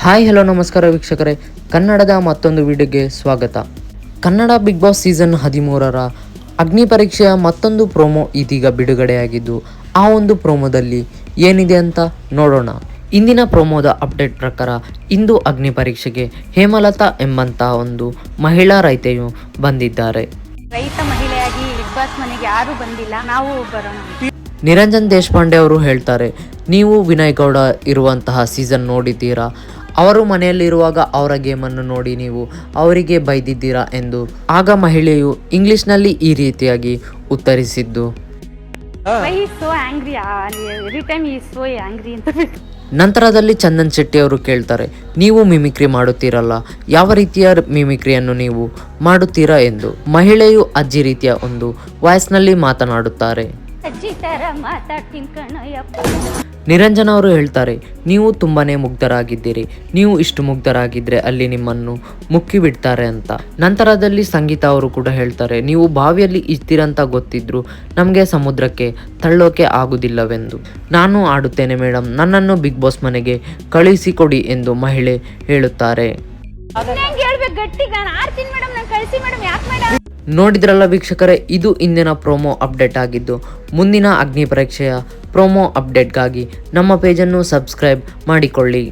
Hi hello ನಮಸ್ಕಾರ ವೀಕ್ಷಕರೇ, ಕನ್ನಡದ ಮತ್ತೊಂದು ವಿಡಿಯೋಗೆ ಸ್ವಾಗತ. ಕನ್ನಡ ಬಿಗ್ ಬಾಸ್ ಸೀಸನ್ 13ರ ಅಗ್ನಿ ಪರೀಕ್ಷೆಯ ಮತ್ತೊಂದು ಪ್ರೋಮೋ ಇದೀಗ ಬಿಡುಗಡೆಯಾಗಿದ್ದು, ಆ ಒಂದು ಪ್ರೋಮೋದಲ್ಲಿ ಏನಿದೆ ಅಂತ ನೋಡೋಣ. ಇಂದಿನ ಪ್ರೋಮೋದ ಅಪ್ಡೇಟ್ ಪ್ರಕಾರ ಇಂದು ಅಗ್ನಿ ಪರೀಕ್ಷೆಗೆ ಹೇಮಲತಾ ಎಂಬಂತಹ ಒಂದು ಮಹಿಳಾ ರೈತೆಯು ಬಂದಿದ್ದಾರೆ. ರೈತ ಮಹಿಳೆಯಾಗಿ ಬಿಗ್ ಬಾಸ್ ಮನೆಗೆ ಯಾರು ಬಂದಿಲ್ಲ, ನಾವು ಬರೋಣ. ನಿರಂಜನ್ ದೇಶಪಾಂಡೆ ಅವರು ಹೇಳ್ತಾರೆ, ನೀವು ವಿನಯ್ ಗೌಡ ಇರುವಂತಹ ಸೀಸನ್ ನೋಡಿದ್ದೀರಾ? ಅವರು ಮನೆಯಲ್ಲಿರುವಾಗ ಅವರ ಗೇಮನ್ನು ನೋಡಿ ನೀವು ಅವರಿಗೆ ಬೈದಿದ್ದೀರಾ ಎಂದು. ಆಗ ಮಹಿಳೆಯು ಇಂಗ್ಲಿಷ್ನಲ್ಲಿ ಈ ರೀತಿಯಾಗಿ ಉತ್ತರಿಸಿದ್ದು, ನಂತರದಲ್ಲಿ ಚಂದನ್ ಶೆಟ್ಟಿ ಅವರು ಕೇಳ್ತಾರೆ, ನೀವು ಮಿಮಿಕ್ರಿ ಮಾಡುತ್ತೀರಲ್ಲ, ಯಾವ ರೀತಿಯ ಮಿಮಿಕ್ರಿಯನ್ನು ನೀವು ಮಾಡುತ್ತೀರಾ ಎಂದು. ಮಹಿಳೆಯು ಅಜ್ಜಿ ರೀತಿಯ ಒಂದು ವಾಯ್ಸ್ನಲ್ಲಿ ಮಾತನಾಡುತ್ತಾರೆ. ನಿರಂಜನ್ ಅವರು ಹೇಳ್ತಾರೆ, ನೀವು ತುಂಬಾನೇ ಮುಗ್ಧರಾಗಿದ್ದೀರಿ, ನೀವು ಇಷ್ಟು ಮುಗ್ಧರಾಗಿದ್ರೆ ಅಲ್ಲಿ ನಿಮ್ಮನ್ನು ಮುಕ್ಕಿ ಬಿಡ್ತಾರೆ ಅಂತ. ನಂತರದಲ್ಲಿ ಸಂಗೀತ ಅವರು ಕೂಡ ಹೇಳ್ತಾರೆ, ನೀವು ಬಾವಿಯಲ್ಲಿ ಇರ್ತೀರಂತ ಗೊತ್ತಿದ್ರು ನಮಗೆ ಸಮುದ್ರಕ್ಕೆ ತಳ್ಳೋಕೆ ಆಗುದಿಲ್ಲವೆಂದು. ನಾನು ಆಡುತ್ತೇನೆ ಮೇಡಮ್, ನನ್ನನ್ನು ಬಿಗ್ ಬಾಸ್ ಮನೆಗೆ ಕಳುಹಿಸಿಕೊಡಿ ಎಂದು ಮಹಿಳೆ ಹೇಳುತ್ತಾರೆ. ನೋಡಿದ್ರಲ್ಲ ವೀಕ್ಷಕರೇ, ಇದು ಇಂದಿನ ಪ್ರೋಮೋ ಅಪ್ಡೇಟ್ ಆಗಿದ್ದು, ಮುಂದಿನ ಅಗ್ನಿ ಪರೀಕ್ಷೆಯ ಪ್ರೋಮೋ ಅಪ್ಡೇಟ್ಗಾಗಿ ನಮ್ಮ ಪೇಜನ್ನು ಸಬ್ಸ್ಕ್ರೈಬ್ ಮಾಡಿಕೊಳ್ಳಿ.